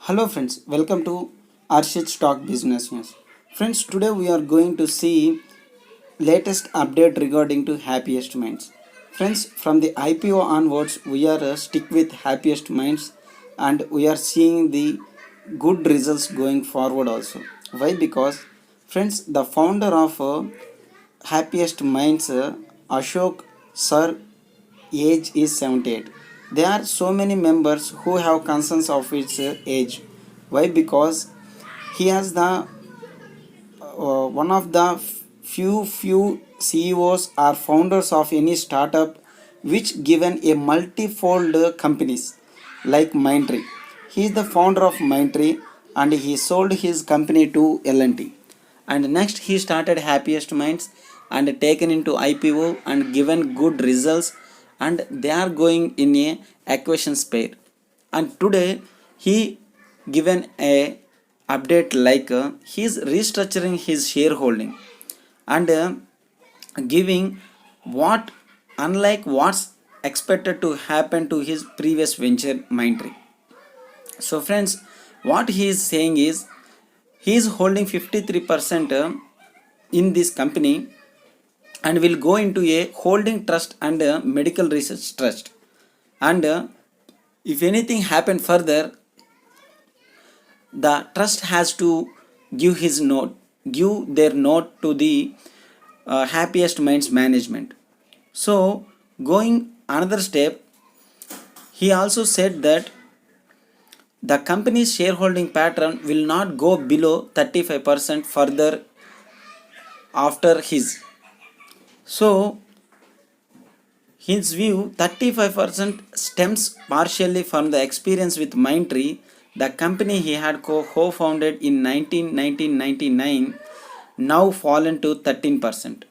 Hello friends, welcome to Arshit Stock Business News. Friends, today we are going to see latest update regarding to Happiest Minds. Friends, from the IPO onwards, we are stick with Happiest Minds and we are seeing the good results going forward also. Why? Because friends, the founder of Happiest Minds, Ashok Sir, age is 78. There are so many members who have concerns of its age. Why? Because he has the one of the few CEOs or founders of any startup which given a multifold companies like Mindtree. He is the founder of Mindtree and he sold his company to L&T. And next he started Happiest Minds and taken into IPO and given good results, and they are going in a acquisition pair. And today he given a update like he is restructuring his shareholding and giving what unlike what's expected to happen to his previous venture Mindtree. So friends, what he is saying is he is holding 53% in this company and will go into a holding trust and medical research trust. And if anything happen further, the trust has to give their note to the Happiest Minds management. So going another step, he also said that the company's shareholding pattern will not go below 35% further after his. So his view, 35% stems partially from the experience with Mindtree, the company he had co-founded in 1999, now fallen to 13%.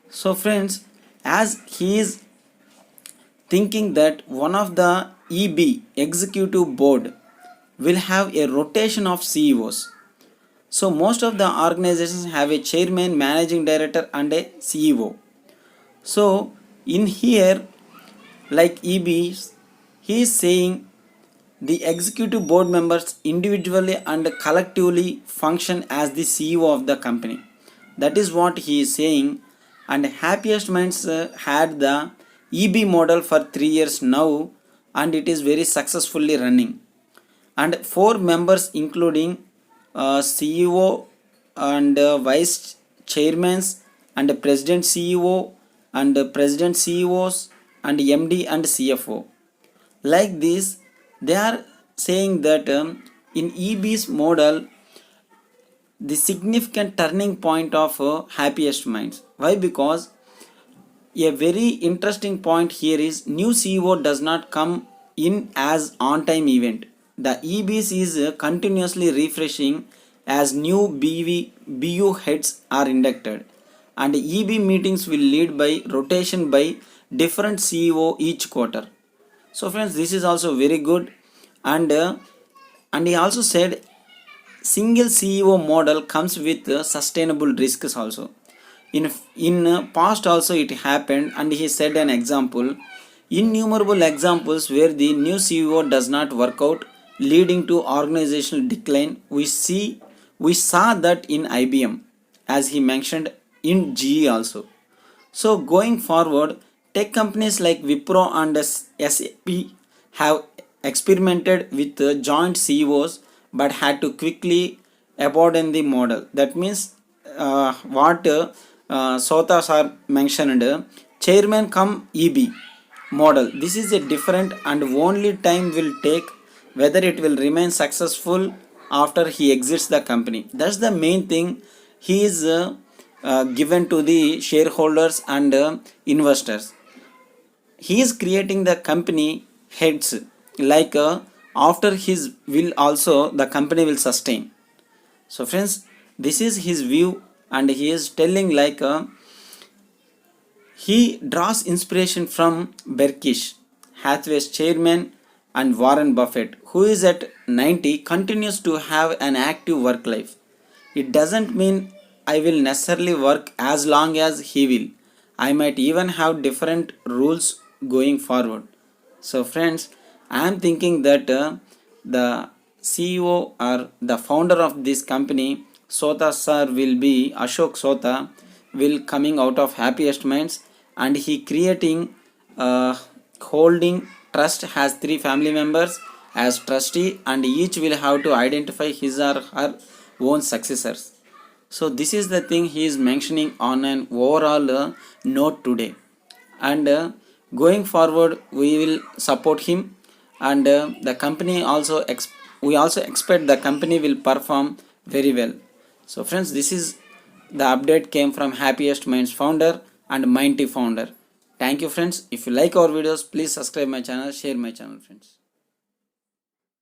So friends, as he is thinking that one of the EB executive board will have a rotation of CEOs. So most of the organizations have a chairman, managing director and a CEO. So in here, like EBs, he is saying the executive board members individually and collectively function as the CEO of the company. That is what he is saying. And Happiest Minds had the EB model for 3 years now, and it is very successfully running. And 4 members including CEO and vice chairmans and president CEO and president CEOs and MD and CFO. Like this, they are saying that in EB's model, the significant turning point of Happiest Minds. Why? Because a very interesting point here is new CEO does not come in as on-time event. The EBs is continuously refreshing as new BU heads are inducted, and EB meetings will lead by rotation by different CEO each quarter. So friends, this is also very good. And he also said single CEO model comes with sustainable risks also. In past also it happened, and he said an example, innumerable examples where the new CEO does not work out, leading to organizational decline. We saw that in IBM, as he mentioned in GE also. So going forward, tech companies like Wipro and SAP have experimented with joint CEOs but had to quickly abandon the model. That means what Sota sir mentioned, chairman come EB model. This is a different, and only time will take whether it will remain successful after he exits the company. That's the main thing he is given to the shareholders and investors. He is creating the company heads like after his will also the company will sustain. So friends, this is his view, and he is telling like he draws inspiration from Berkshire Hathaway's chairman and Warren Buffett, who is at 90, continues to have an active work life. It doesn't mean I will necessarily work as long as he will. I might even have different rules going forward. So friends, I am thinking that the CEO or the founder of this company, Sota sir, will be Ashok Sota, will coming out of Happiest Minds, and he creating holding trust has 3 family members as trustee, and each will have to identify his or her own successors. So this is the thing he is mentioning on an overall note today, and going forward we will support him, and the company also we also expect the company will perform very well. So friends, this is the update came from Happiest Minds founder and Minty founder. Thank you friends. If you like our videos, please subscribe my channel, share my channel friends.